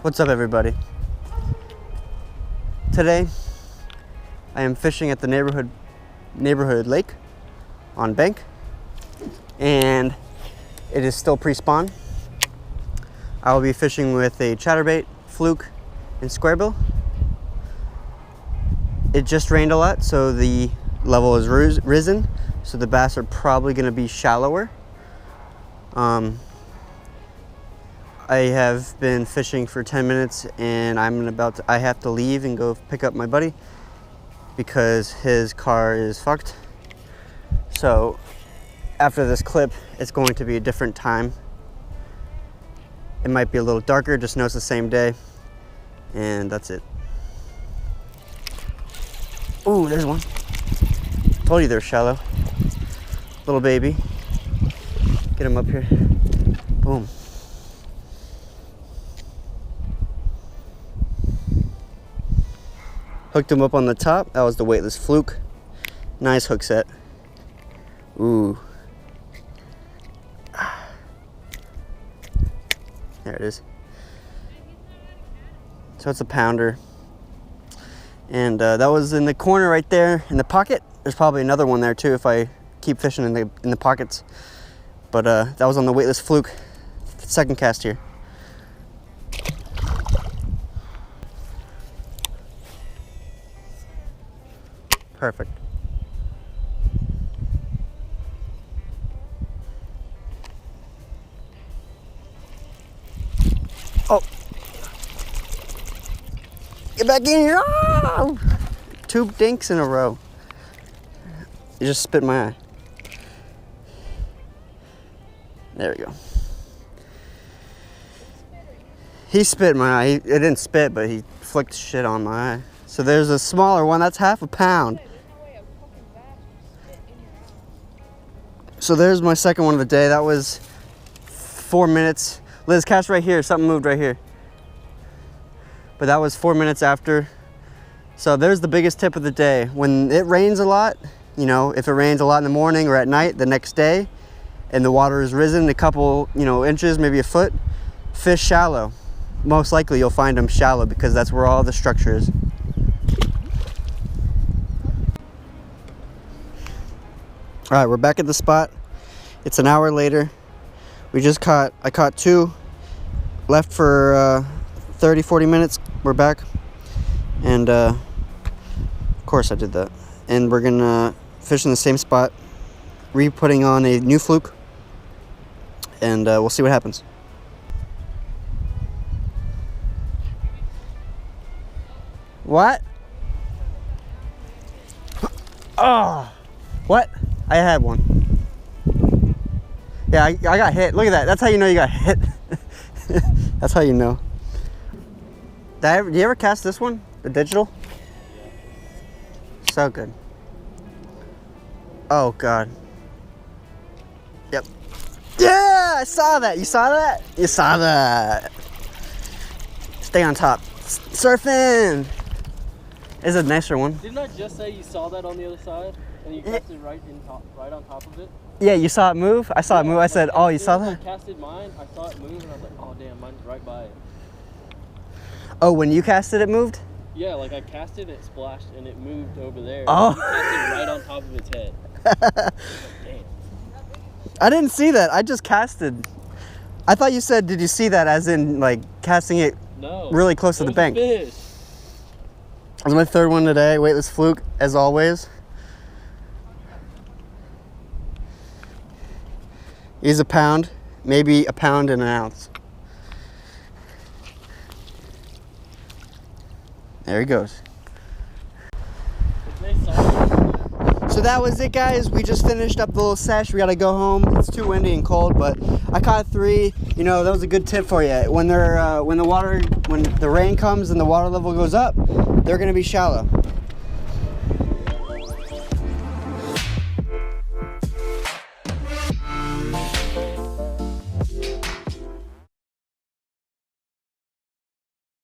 What's up, everybody? Today I am fishing at the neighborhood lake on bank, and it is still pre-spawn. I will be fishing with a chatterbait, fluke, and squarebill. It just rained a lot, so the level has risen, so the bass are probably going to be shallower. I have been fishing for 10 minutes and I have to leave and go pick up my buddy because his car is fucked. So after this clip, it's going to be a different time. It might be a little darker, just know it's the same day, and that's it. Ooh, there's one. Told you they're shallow. Little baby. Get him up here. Boom. Hooked him up on the top. That was the weightless fluke. Nice hook set. Ooh. There it is. So it's a pounder. And that was in the corner right there in the pocket. There's probably another one there too if I keep fishing in the pockets. But that was on the weightless fluke. Second cast here. Perfect. Oh. Get back in here. Oh! 2 dinks in a row. You just spit in my eye. There we go. He spit in my eye. It didn't spit, but he flicked shit on my eye. So there's a smaller one. That's half a pound. So there's my second one of the day. That was 4 minutes. Liz, cast right here. Something moved right here. But that was 4 minutes after. So there's the biggest tip of the day. When it rains a lot, you know, if it rains a lot in the morning or at night the next day, and the water has risen a couple, inches, maybe a foot, fish shallow. Most likely you'll find them shallow because that's where all the structure is. All right, we're back at the spot. It's an hour later. I caught 2, left for 30, 40 minutes. We're back. And of course I did that. And we're gonna fish in the same spot, re-putting on a new fluke, and we'll see what happens. What? Oh, what? I had one. Yeah, I got hit. Look at that. That's how you know you got hit. That's how you know. Did you ever cast this one? The digital? So good. Oh, God. Yep. Yeah, I saw that. You saw that? You saw that. Stay on top. Surfing. It's a nicer one. Didn't I just say you saw that on the other side? And you casted right on top of it? Yeah, you saw it move? I saw it move. I said, oh, you saw that? I casted mine, I saw it move, and I was like, oh, damn, mine's right by it. Oh, when you casted it moved? Yeah, like I casted it, splashed, and it moved over there. Oh. You casted right on top of its head. Damn. I didn't see that. I just casted. I thought you said, did you see that as in, like, casting it really close to the bank? Fish. That was my third one today. Weightless fluke, as always. He's a pound, maybe a pound and an ounce. There he goes. So that was it, guys. We just finished up the little sesh. We gotta go home. It's too windy and cold, but I caught 3. That was a good tip for you. When the rain comes and the water level goes up, they're gonna be shallow.